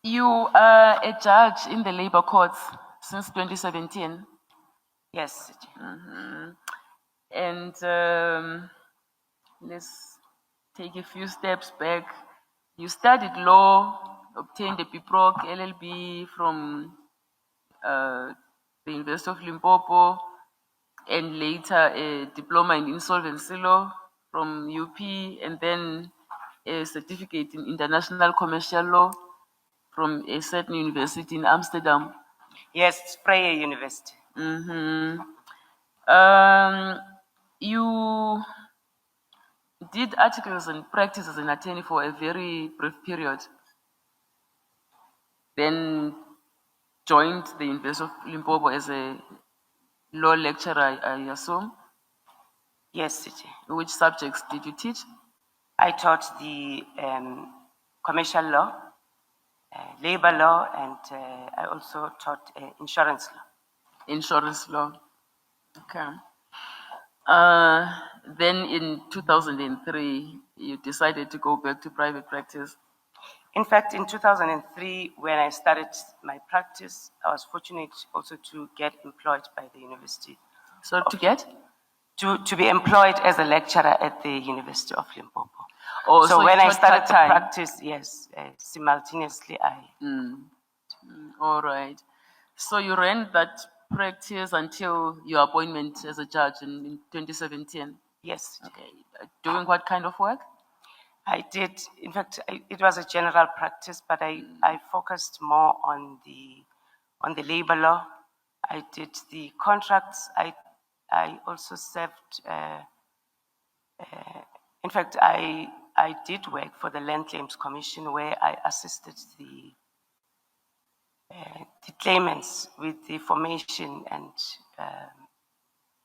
You are a judge in the labor courts since 2017. Yes. And let's take a few steps back. You studied law, obtained a BProc LLB from the University of Limpopo, and later a diploma in insolvency law from UP, and then a certificate in international commercial law from a certain university in Amsterdam. Yes, Prayer University. You did articles and practice as an attorney for a very brief period, then joined the University of Limpopo as a law lecturer, I assume. Yes, CJ. Which subjects did you teach? I taught the commercial law, labor law, and I also taught insurance law. Insurance law. Okay. Then in 2003, you decided to go back to private practice. In fact, in 2003, when I started my practice, I was fortunate also to get employed by the university. So to get? To be employed as a lecturer at the University of Limpopo. Oh, so when I started to practice, yes, simultaneously all right. So you ran that practice until your appointment as a judge in 2017? Yes. Okay. Doing what kind of work? I did, in fact, it was a general practice, but I focused more on the labor law. I did the contracts. I also served, in fact, I did work for the Land Claims Commission, where I assisted the claimants with the formation and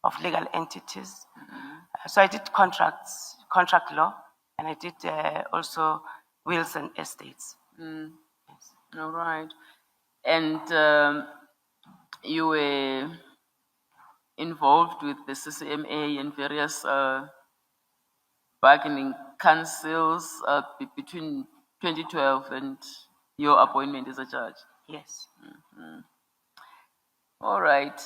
of legal entities. So I did contract law, and I did also wills and estates. Yes. All right. And you were involved with the CCMA and various bargaining councils between 2012 and your appointment as a judge? Yes. All right.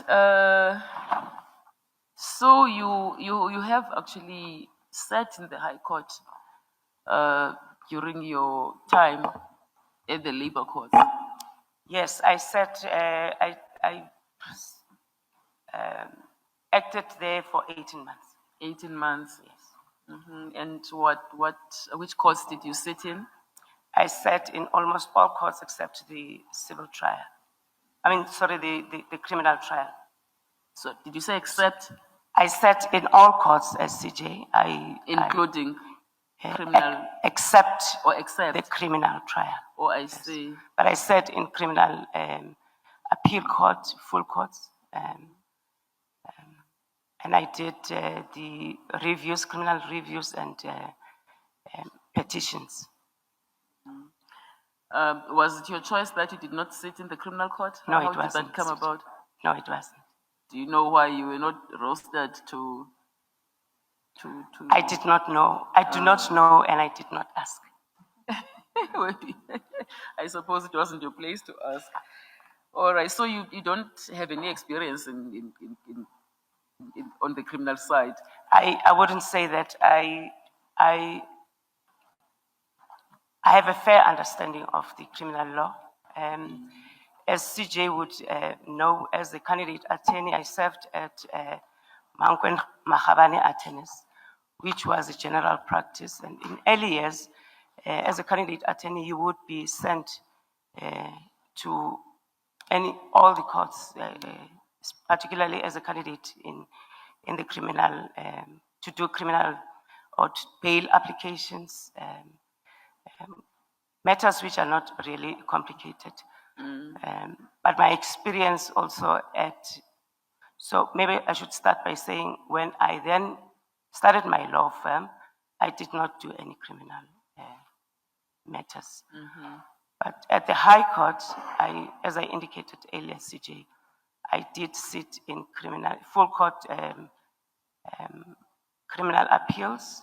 So you have actually sat in the High Court during your time at the labor court. Yes, I sat. I acted there for 18 months. 18 months. Yes. And which courts did you sit in? I sat in almost all courts except the civil trial. I mean, sorry, the criminal trial. So did you say except? I sat in all courts as CJ. Including criminal? Except the criminal trial. Oh, I see. Yes. But I sat in criminal appeal court, full courts. And I did the reviews, criminal reviews, and petitions. Was it your choice that you did not sit in the criminal court? No, How it wasn't. How did that come about? No, it wasn't. Do you know why you were not rostered to? I did not know. I do not know, and I did not ask. I suppose it wasn't your place to ask. All right, so you don't have any experience on the criminal side? I wouldn't say that. I have a fair understanding of the criminal law. As CJ would know, as a candidate attorney, I served at Mankwen Mahabane Attorneys, which was a general practice. And in early years, as a candidate attorney, you would be sent to all the courts, particularly as a candidate in the criminal, to do criminal or bail applications, matters which are not really complicated. But my experience also so maybe I should start by saying when I then started my law firm, I did not do any criminal matters. But at the High Court, as I indicated earlier, CJ, I did sit in full court criminal appeals.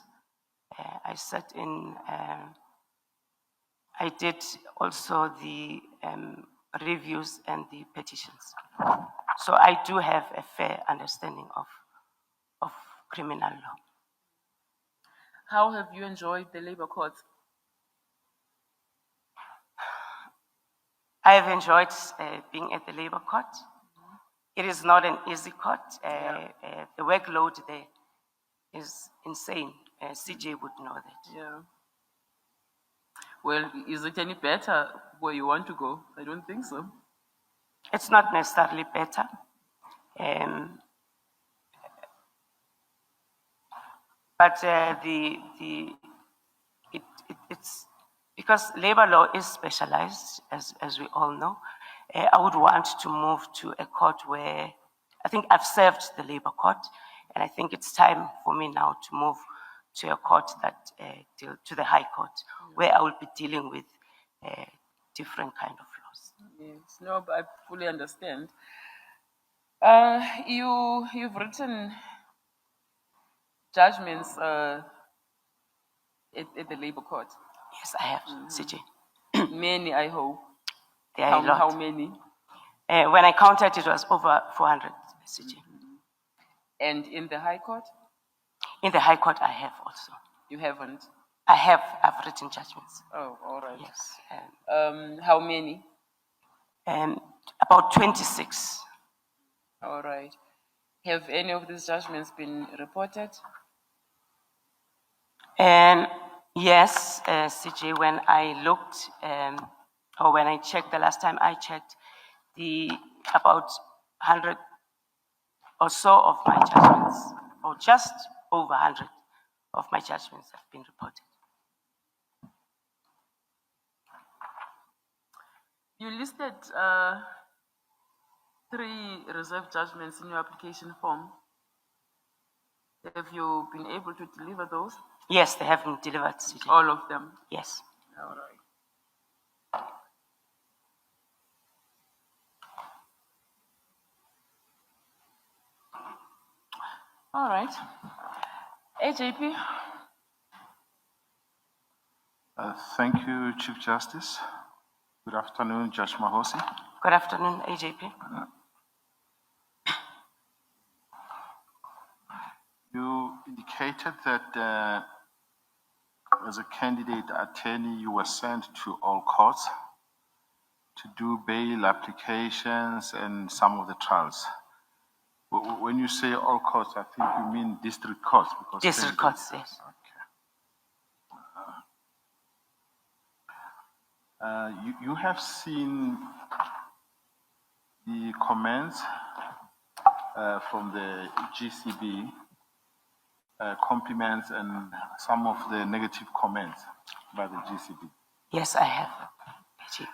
I I did also the reviews and the petitions. So I do have a fair understanding of criminal law. How have you enjoyed the labor court? I have enjoyed being at the labor court. It is not an easy court. The workload there is insane. CJ would know that. Yeah. Well, is it any better where you want to go? I don't think so. It's not necessarily better. But it's because labor law is specialized, as we all know. I would want to move to a court where I think I've served the labor court, and I think it's time for me now to move to a court that to the High Court, where I will be dealing with different kind of laws. Yes, no, but I fully understand. You've written judgments at the labor court. Yes, I have, CJ. Many, I hope. There are a lot. How many? When I counted, it was over 400, CJ. And in the High Court? In the High Court, I have also. You haven't? I've written judgments. Oh, all right. Yes. How many? About 26. All right. Have any of these judgments been reported? Yes, CJ, when I looked, or when I checked the last time I checked, about 100 or so of my judgments, or just over 100 of my judgments have been reported. You listed 3 reserved judgments in your application form. Have you been able to deliver those? Yes, they have been delivered, CJ. All of them? Yes. All right. All right. AJP? Thank you, Chief Justice. Good afternoon, Judge Mahosi. Good afternoon, AJP. You indicated that as a candidate attorney, you were sent to all courts to do bail applications and some of the trials. When you say all courts, I think you mean district courts. Because District courts, yes. Okay. You have seen the comments from the GCB, compliments and some of the negative comments by the GCB. Yes, I have, AJP.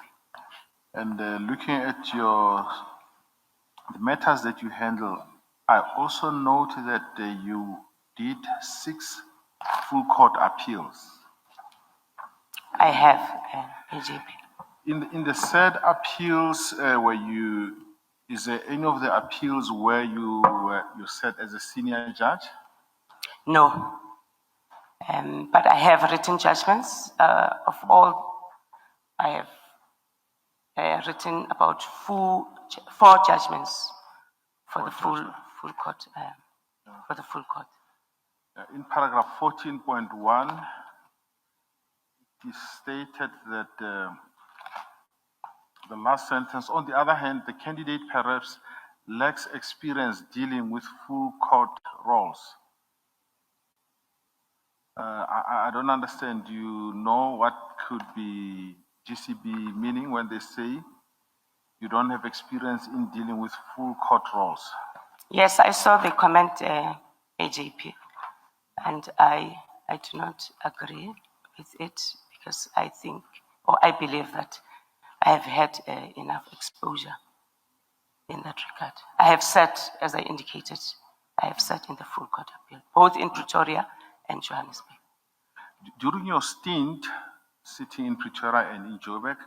And looking at the matters that you handle, I also noted that you did 6 full court appeals. I have, AJP. In the said appeals, is there any of the appeals where you sat as a senior judge? No. But I have written judgments of all. I have written about 4 judgments for the full court. For the full court. In paragraph 14.1, it is stated that the last sentence, on the other hand, the candidate perhaps lacks experience dealing with full court roles. I don't understand. Do you know what could be GCB meaning when they say you don't have experience in dealing with full court roles? Yes, I saw the comment, AJP, and I do not agree with it because I think, or I believe that I have had enough exposure in that regard. I have sat, as I indicated, I have sat in the full court appeal, both in Pretoria and Johannesburg. During your stint sitting in Pretoria and in Joburg,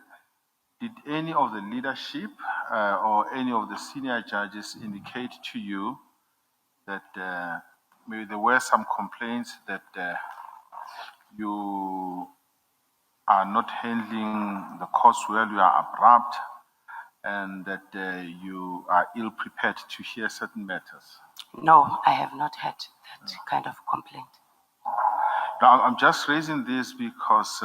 did any of the leadership or any of the senior judges indicate to you that maybe there were some complaints that you are not handling the course well, you are abrupt, and that you are ill-prepared to hear certain matters? No, I have not had that kind of complaint. Now, I'm just raising this because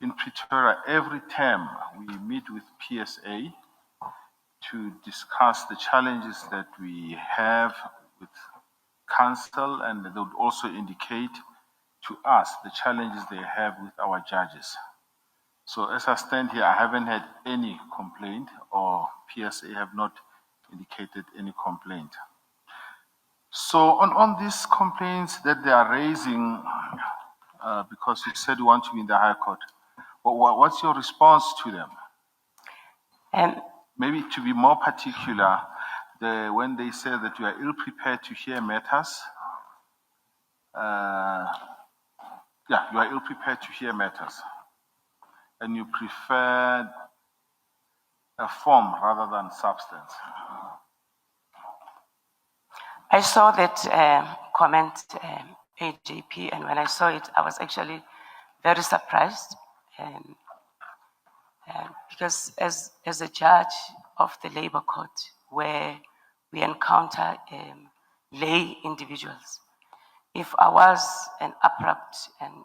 in Pretoria, every term we meet with PSA to discuss the challenges that we have with council, and they would also indicate to us the challenges they have with our judges. So as I stand here, I haven't had any complaint, or PSA have not indicated any complaint. So on these complaints that they are raising, because you said you want to be in the High Court, what's your response to them? Maybe to be more particular, when they say that you are ill-prepared to hear matters, you are ill-prepared to hear matters, and you prefer a form rather than substance. I saw that comment, AJP, and when I saw it, I was actually very surprised. Because as a judge of the labor court, where we encounter lay individuals, if I was an abrupt and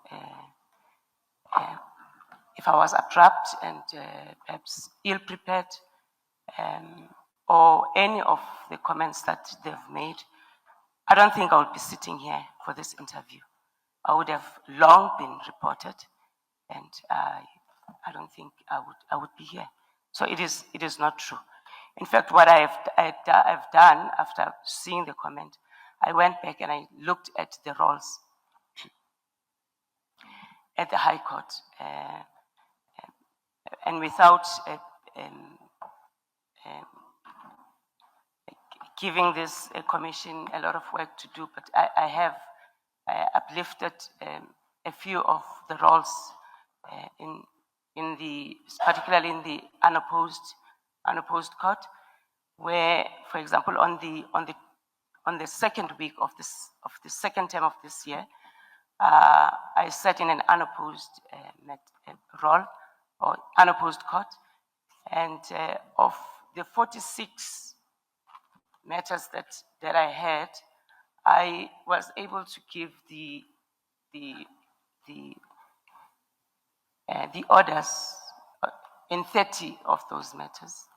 perhaps ill-prepared, or any of the comments that they've made, I don't think I would be sitting here for this interview. I would have long been reported, and I don't think I would be here. So it is not true. In fact, what I've done after seeing the comment, I went back and I looked at the roles at the High Court, and without giving this commission a lot of work to do, but I have uplifted a few of the roles particularly in the unopposed court, where, for example, on the second week of the second term of this year, I sat in an unopposed role or unopposed court, and of the 46 matters that I had, I was able to give the orders in 30 of those matters.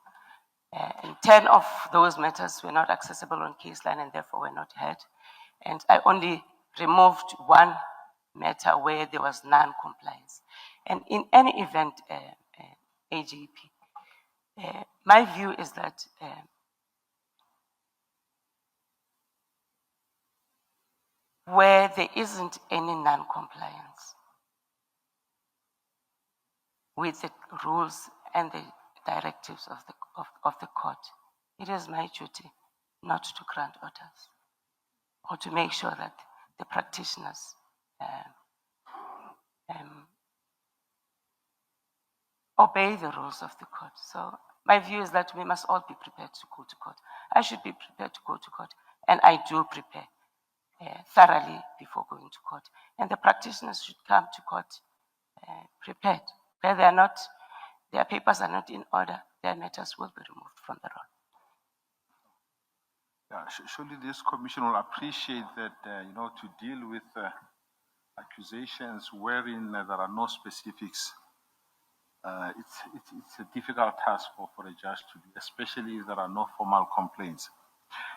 And 10 of those matters were not accessible on Caseline and therefore were not heard. And I only removed one matter where there was non-compliance. And in any event, AJP, my view is that where there isn't any non-compliance with the rules and the directives of the court, it is my duty not to grant orders or to make sure that the practitioners obey the rules of the court. So my view is that we must all be prepared to go to court. I should be prepared to go to court, and I do prepare thoroughly before going to court. And the practitioners should come to court prepared. Where their papers are not in order, their matters will be removed from the roll. Yeah, surely this commission will appreciate that, to deal with accusations wherein there are no specifics. It's a difficult task for a judge to do, especially if there are no formal complaints.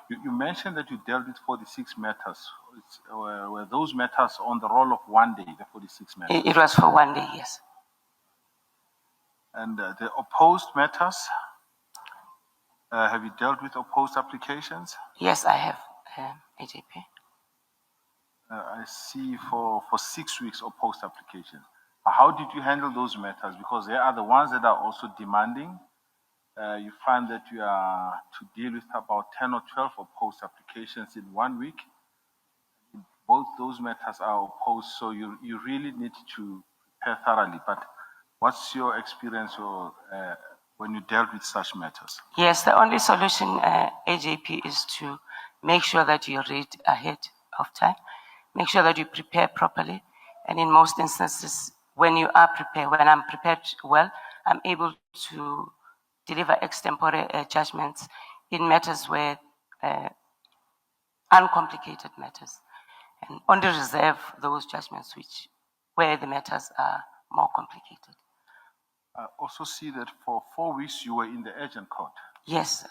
You mentioned that you dealt with 46 matters. Were those matters on the roll of one day, the 46 matters? It was for one day, yes. And the opposed matters, have you dealt with opposed applications? Yes, I have, AJP. I see for 6 weeks opposed applications. How did you handle those matters? Because they are the ones that are also demanding. You find that you are to deal with about 10 or 12 opposed applications in 1 week. Both those matters are opposed, so you really need to prepare thoroughly. But what's your experience when you dealt with such matters? Yes, the only solution, AJP, is to make sure that you read ahead of time, make sure that you prepare properly, and in most instances, when you are prepared, when I'm prepared well, I'm able to deliver extempore judgments in matters where uncomplicated matters, and only reserve those judgments where the matters are more complicated. I also see that for 4 weeks you were in the urgent court. Yes.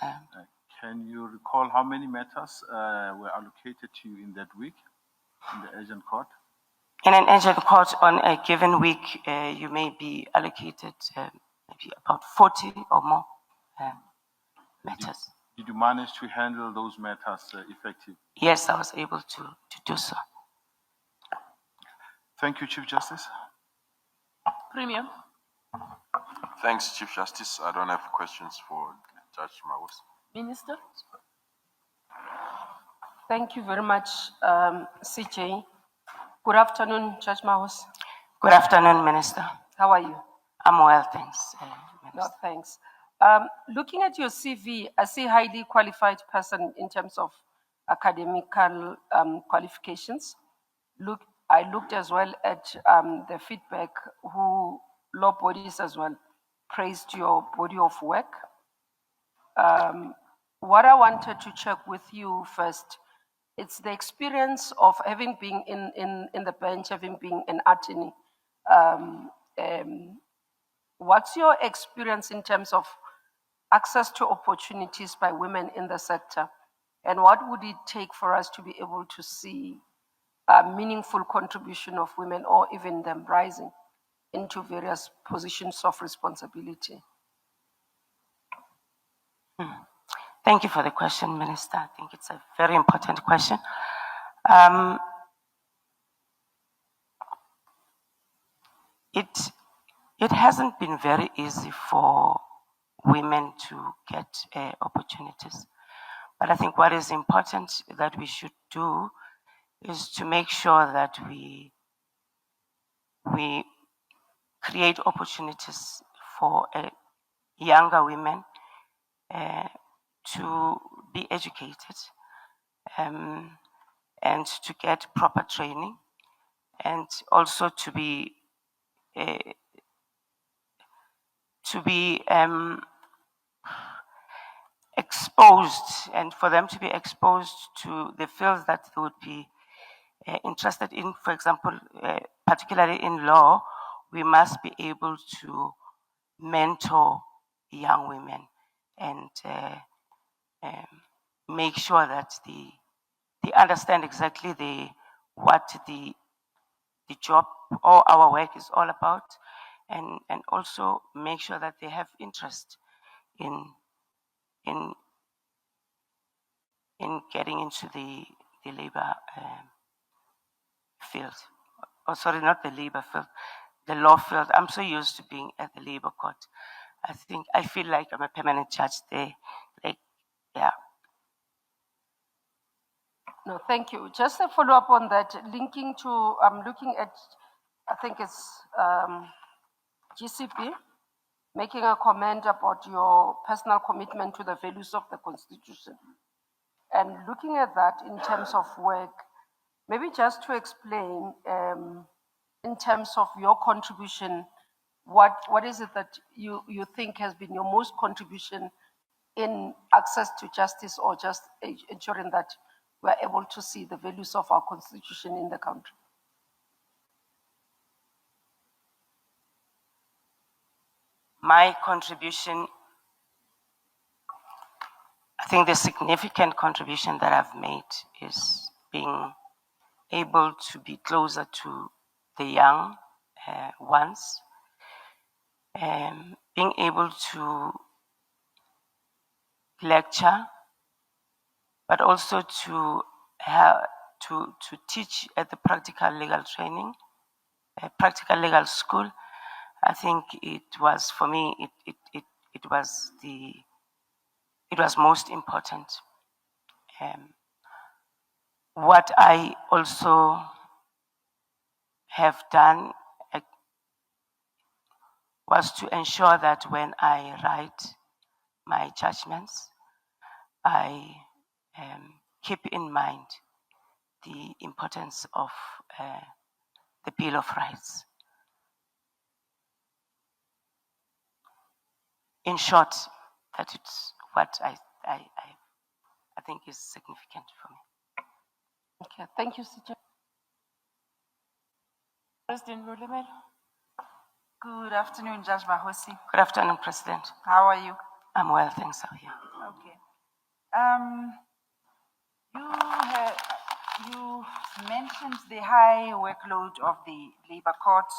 Can you recall how many matters were allocated to you in that week in the urgent court? In an urgent court on a given week, you may be allocated maybe about 40 or more matters. Did you manage to handle those matters effectively? Yes, I was able to do so. Thank you, Chief Justice. Premier. Thanks, Chief Justice. I don't have questions for Judge D.Mahosi. Minister. Thank you very much, CJ. Good afternoon, Judge D.Mahosi. Good afternoon, Minister. How are you? I'm well, thanks. No, Minister. thanks. Looking at your CV, I see highly qualified person in terms of academical qualifications. I looked as well at the feedback who law bodies as well praised your body of work. What I wanted to check with you first, it's the experience of having been in the bench, having been an attorney. What's your experience in terms of access to opportunities by women in the sector? And what would it take for us to be able to see a meaningful contribution of women or even them rising into various positions of responsibility? Thank you for the question, Minister. I think it's a very important question. It hasn't been very easy for women to get opportunities. But I think what is important that we should do is to make sure that we create opportunities for younger women to be educated and to get proper training, and also to be exposed, and for them to be exposed to the fields that they would be interested in. For example, particularly in law, we must be able to mentor young women and make sure that they understand exactly what the job or our work is all about, and also make sure that they have interest in getting into the labor field. Oh, sorry, not the labor field, the law field. I'm so used to being at the labor court. I feel like I'm a permanent judge there. Like, yeah. No, thank you. Just a follow-up on that, linking to, I'm looking at, I think it's GCP, making a comment about your personal commitment to the values of the Constitution. And looking at that in terms of work, maybe just to explain, in terms of your contribution, what is it that you think has been your most contribution in access to justice, or just ensuring that we're able to see the values of our Constitution in the country? My contribution, I think the significant contribution that I've made is being able to be closer to the young ones, being able to lecture, but also to teach at the practical legal training, practical legal school. I think it was, for me, it was most important. What I also have done was to ensure that when I write my judgments, I keep in mind the importance of the Bill of Rights. in short, that it's what I think is significant for me. Okay, thank you, CJ. President Lulemelo. Good afternoon, Judge Mahosi. Good afternoon, President. How are you? I'm well, thanks. How are you? Okay. You mentioned the high workload of the labor court,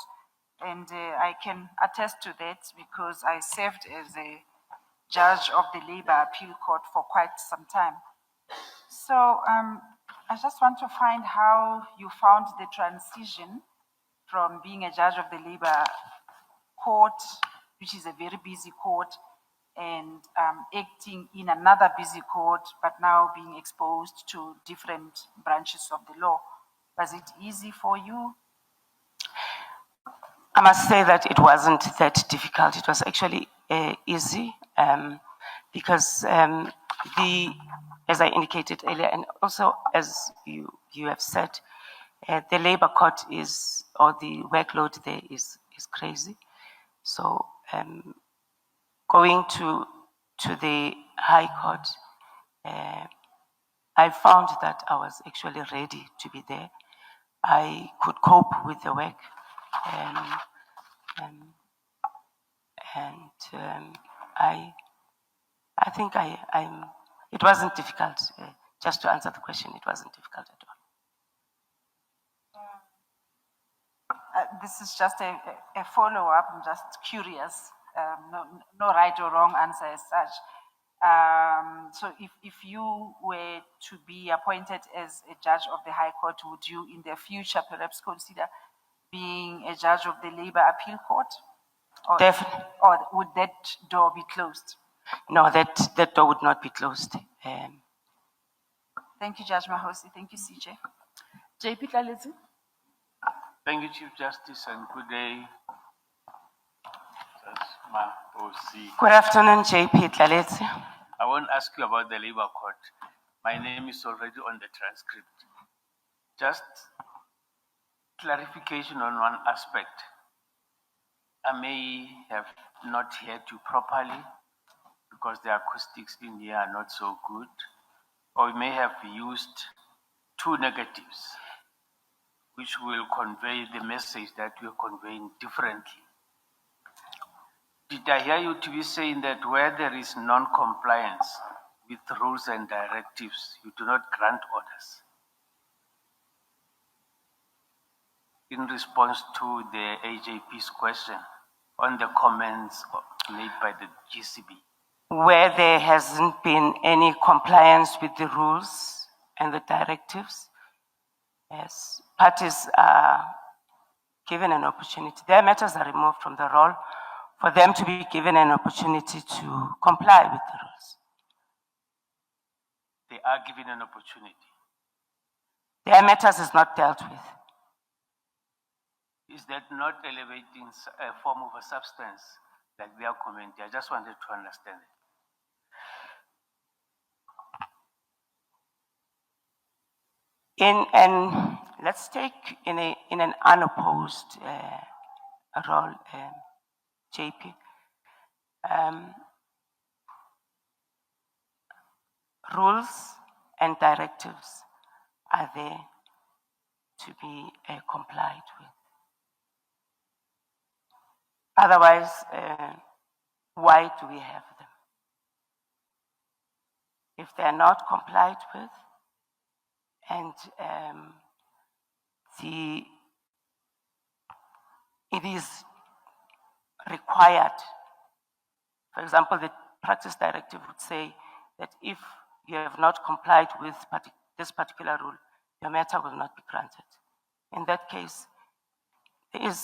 and I can attest to that because I served as a judge of the labor appeal court for quite some time. So I just want to find how you found the transition from being a judge of the labor court, which is a very busy court, and acting in another busy court, but now being exposed to different branches of the law. Was it easy for you? I must say that it wasn't that difficult. It was actually easy because as I indicated earlier, and also as you have said, the labor court or the workload there is crazy. So going to the High Court, I found that I was actually ready to be there. I could cope with the work, I think it wasn't difficult. Just to answer the question, it wasn't difficult at all. This is just a follow-up. I'm just curious. No right or wrong answer as such. So if you were to be appointed as a judge of the High Court, would you in the future perhaps consider being a judge of the Labor Appeal Court? Or, Definitely. Or would that door be closed? No, that door would not be closed. Thank you, Judge Mahosi. Thank you, CJ. JP Tlalezi. Thank you, Chief Justice, and good day, Judge Mahosi. Good afternoon, JP Tlalezi. I won't ask you about the labor court. My name is already on the transcript. Just clarification on one aspect. I may have not heard you properly because the acoustics in here are not so good, or we may have used two negatives, which will convey the message that we are conveying differently. Did I hear you to be saying that where there is non-compliance with rules and directives, you do not grant orders? In response to the AJP's question on the comments made by the GCB. Where there hasn't been any compliance with the rules and the directives, yes, parties are given an opportunity. Their matters are removed from the roll for them to be given an opportunity to comply with the rules. They are given an opportunity. Their matters is not dealt with. Is that not elevating a form of a substance like they are commenting? I just wanted to understand it. Let's take in an unopposed role, JP. Rules and directives are there to be complied with. Otherwise, why do we have them? If they are not complied with, and it is required. For example, the practice directive would say that if you have not complied with this particular rule, your matter will not be granted. In that case, I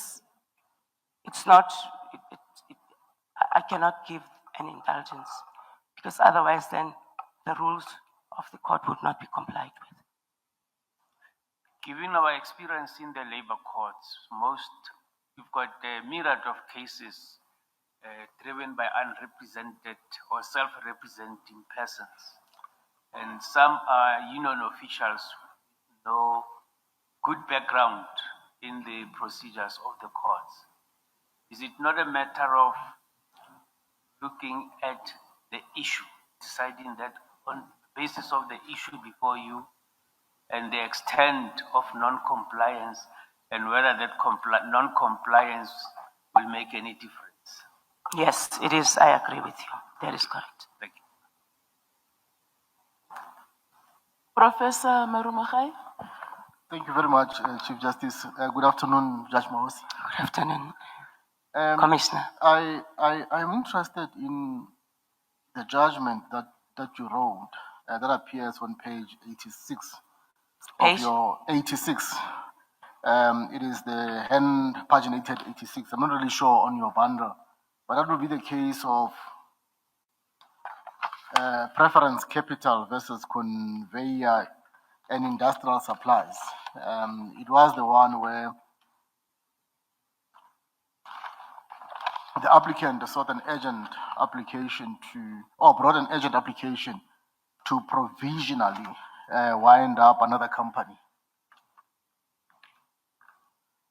cannot give an indulgence because otherwise then the rules of the court would not be complied with. Given our experience in the labor courts, we've got a myriad of cases driven by unrepresented or self-representing persons. And some are union officials with no good background in the procedures of the courts. Is it not a matter of looking at the issue, deciding that on the basis of the issue before you and the extent of non-compliance and whether that non-compliance will make any difference. Yes, it is. I agree with you. That is correct. Thank you. Professor Marumachai? Thank you very much, Chief Justice. Good afternoon, Judge Mahosi. Good afternoon, Commissioner. I'm interested in the judgment that you wrote that appears on page 86 Page? of your 86. It is the hand paginated 86. I'm not really sure on your bundle, but that would be the case of preference capital versus conveyor and industrial supplies. It was the one where the applicant sought an urgent application brought an urgent application to provisionally wind up another company.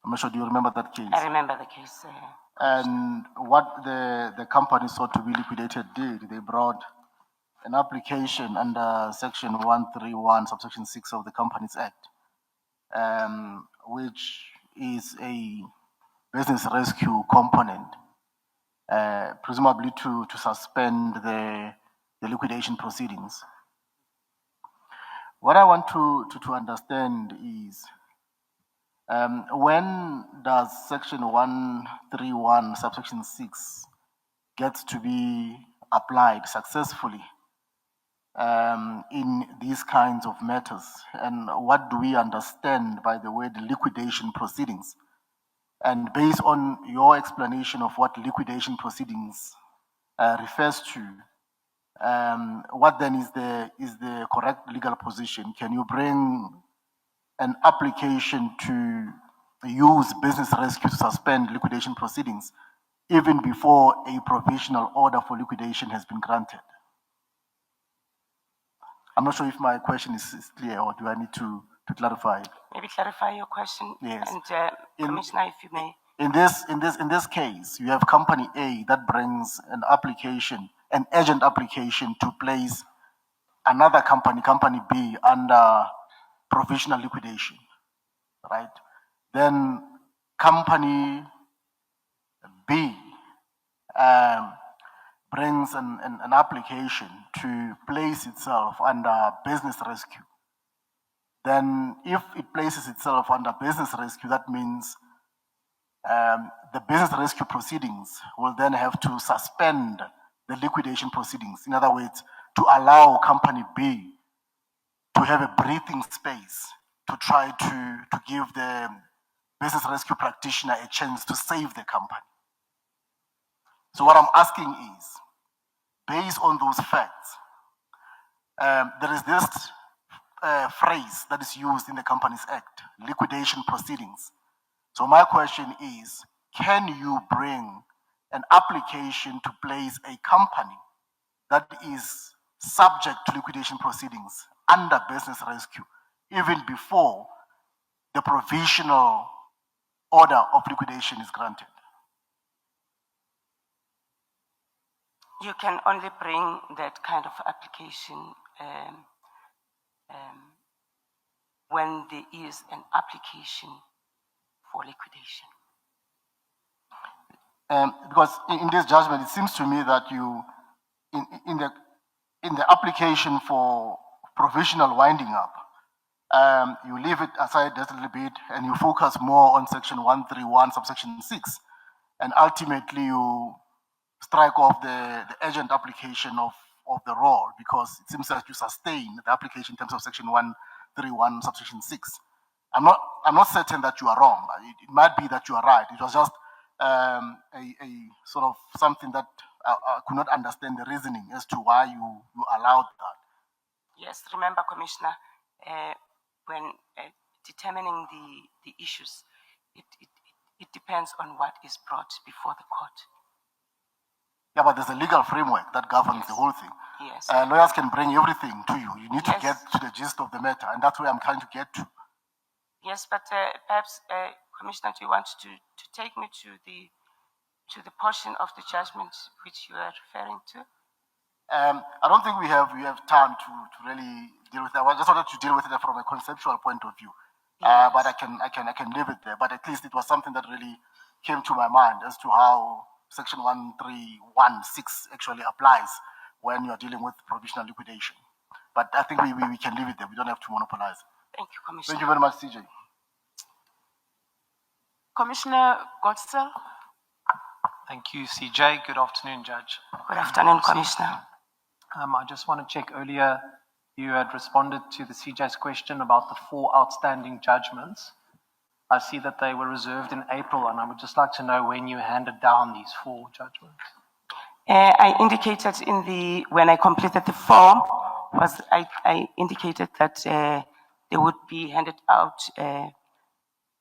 I'm not sure, do you remember that case? I remember the case. And what the company sought to be liquidated did, they brought an application under section 131, subsection 6 of the Companies Act, which is a business rescue component, presumably to suspend the liquidation proceedings. What I want to understand is, when does section 131, subsection 6 gets to be applied successfully in these kinds of matters? And what do we understand by the word liquidation proceedings? And based on your explanation of what liquidation proceedings refers to, what then is the correct legal position? Can you bring an application to use business rescue to suspend liquidation proceedings even before a provisional order for liquidation has been granted? I'm not sure if my question is clear, or do I need to clarify it? Maybe clarify your question. Yes. And Commissioner, if you may. In this case, you have company A that brings an application, an urgent application to place another company, company B, under provisional liquidation, right? Then company B brings an application to place itself under business rescue. Then if it places itself under business rescue, that means the business rescue proceedings will then have to suspend the liquidation proceedings. In other words, to allow company B to have a breathing space to try to give the business rescue practitioner a chance to save the company. So what I'm asking is, based on those facts, there is this phrase that is used in the Companies Act, liquidation proceedings. So my question is, can you bring an application to place a company that is subject to liquidation proceedings under business rescue, even before the provisional order of liquidation is granted? You can only bring that kind of application when there is an application for liquidation. Because in this judgment, it seems to me that you, in the application for provisional winding up, you leave it aside just a little bit and you focus more on section 131, subsection 6, and ultimately you strike off the urgent application of the role, because it seems that you sustain the application in terms of section 131, subsection 6. I'm not certain that you are wrong. It might be that you are right. It was just a sort of something that I could not understand the reasoning as to why you allowed that. Yes, remember, Commissioner, when determining the issues, it depends on what is brought before the court. Yeah, but there's a legal framework that governs the whole thing. Yes. Lawyers can bring everything to you. You need to Yes. get to the gist of the matter, and that's where I'm trying to get to. Yes, but perhaps, Commissioner, do you want to take me to to the portion of the judgment which you are referring to? I don't think we have time to really deal with that. I just wanted to deal with it from a conceptual point of view. Yes. But I can leave it there. But at least it was something that really came to my mind as to how Section 1316 actually applies when you're dealing with provisional liquidation. But I think we can leave it there. We don't have to monopolize. Thank you, Commissioner. Thank you very much, CJ. Commissioner Gauteng? Thank you, CJ. Good afternoon, Judge. Good afternoon, Commissioner. I just want to check earlier, you had responded to the CJ's question about the 4 outstanding judgments. I see that they were reserved in April, and I would just like to know when you handed down these 4 judgments. I indicated when I completed the form, I indicated that they would be handed out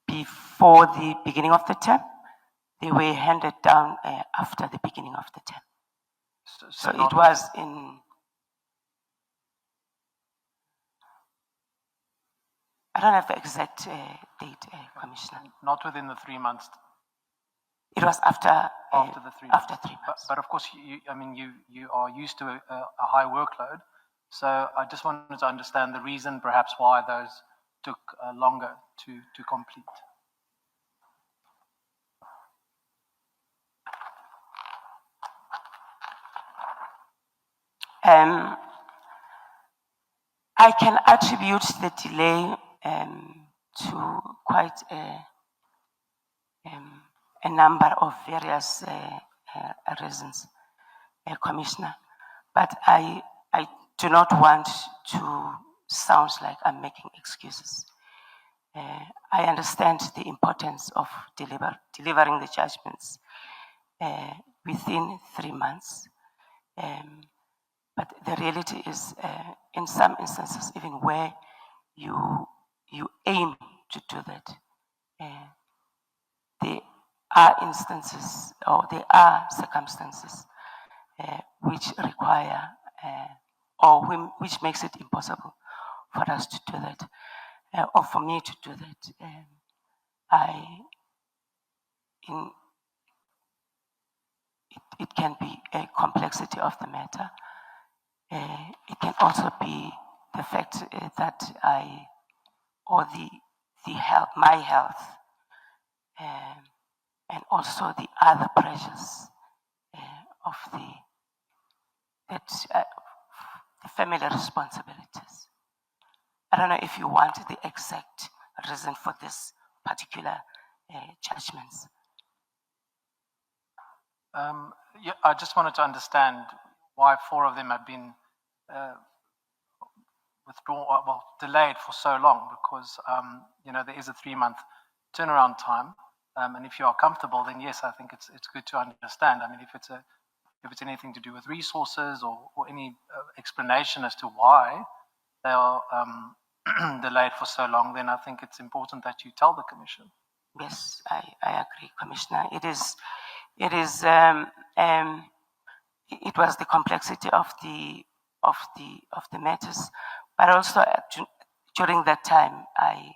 before the beginning of the term. They were handed down after the beginning of the term. So it was in, I don't have the exact date, Commissioner. Not within the 3 months. It was after the 3 months. After 3 months. But of course, you are used to a high workload. So I just wanted to understand the reason perhaps why those took longer to complete. I can attribute the delay to quite a number of various reasons, Commissioner. But I do not want to sound like I'm making excuses. I understand the importance of delivering the judgments within 3 months. But the reality is, in some instances, even where you aim to do that, there are instances or there are circumstances which require or which makes it impossible for us to do that, or for me to do that. It can be a complexity of the matter. It can also be the fact that my health, and also the other pressures of the family responsibilities. I don't know if you want the exact reason for this particular judgments. Yeah, I just wanted to understand why 4 of them have been delayed for so long, because there is a 3-month turnaround time, and if you are comfortable, then yes, I think it's good to understand. I mean, if it's anything to do with resources or any explanation as to why they are delayed for so long, then I think it's important that you tell the Commission. Yes, I agree, Commissioner. It was the complexity of the matters, but also during that time I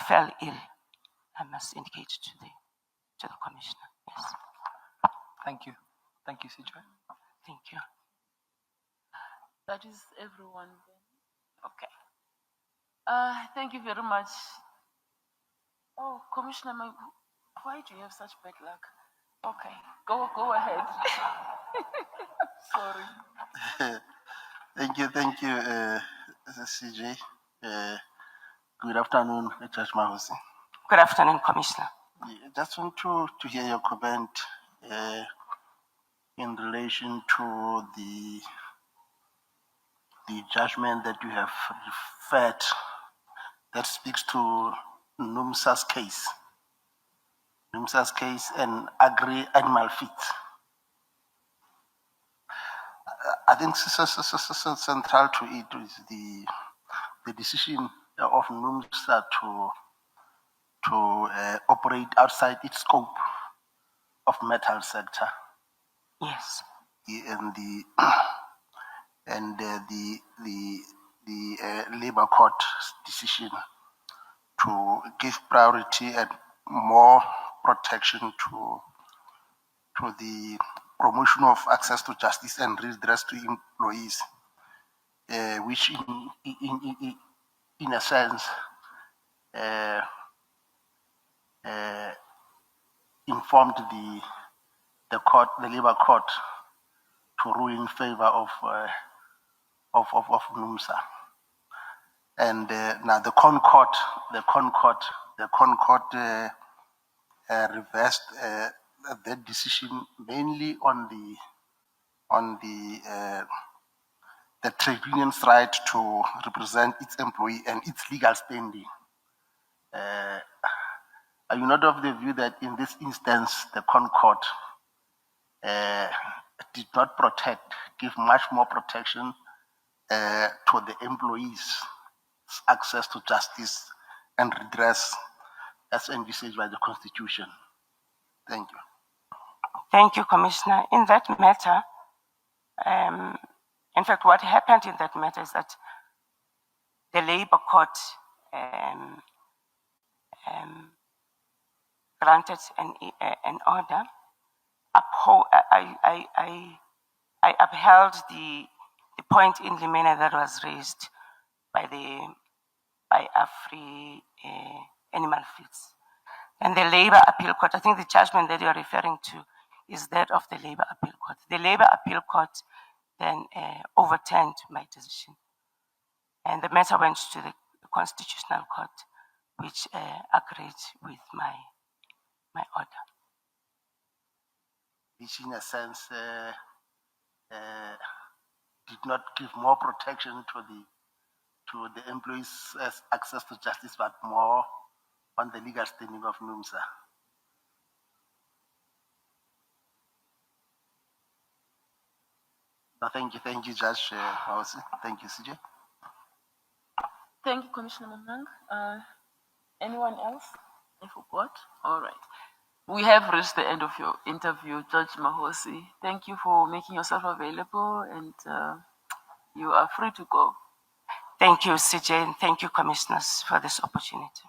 fell ill. I must indicate to the Commissioner. Yes. Thank you, CJ. Thank you. That is everyone then. Okay. Thank you very much. Oh, Commissioner, why do you have such bad luck? Okay, go ahead. Sorry. Thank you, CJ. Good afternoon, Judge Mahosi. Good afternoon, Commissioner. I just want to hear your comment in relation to the judgment that you have referred that speaks to NUMSA's case. NUMSA's case and agri-animal feed. I think central to it is the decision of NUMSA to operate outside its scope of metal sector. Yes. And the labor court decision to give priority and more protection to to the promotion of access to justice and redress to employees, which in a sense informed the court, the labor court, to rule in favor of NUMSA. And now the Concord reversed that decision mainly on the trade union's right to represent its employee and its legal standing. Are you not of the view that in this instance the Concord did not give much more protection to the employees' access to justice and redress as envisaged by the Constitution? Thank you. Thank you, Commissioner. In that matter, in fact, what happened in that matter is that the Labour Court granted an order. I upheld the point in Limena that was raised by Afri Animal Feeds. And the Labour Appeal Court, I think the judgment that you're referring to is that of the Labour Appeal Court. The Labour Appeal Court then overturned my decision. And the matter went to the Constitutional Court, which agreed with my order. Which in a sense did not give more protection to the employees' access to justice, but more on the legal standing of NUMSA. No, thank you, Judge D.Mahosi. Thank you, CJ. Thank you, Commissioner Mamang. Anyone else? I forgot. All right. We have reached the end of your interview, Judge D.Mahosi. Thank you for making yourself available, and you are free to go. Thank you, CJ, and thank you, commissioners, for this opportunity.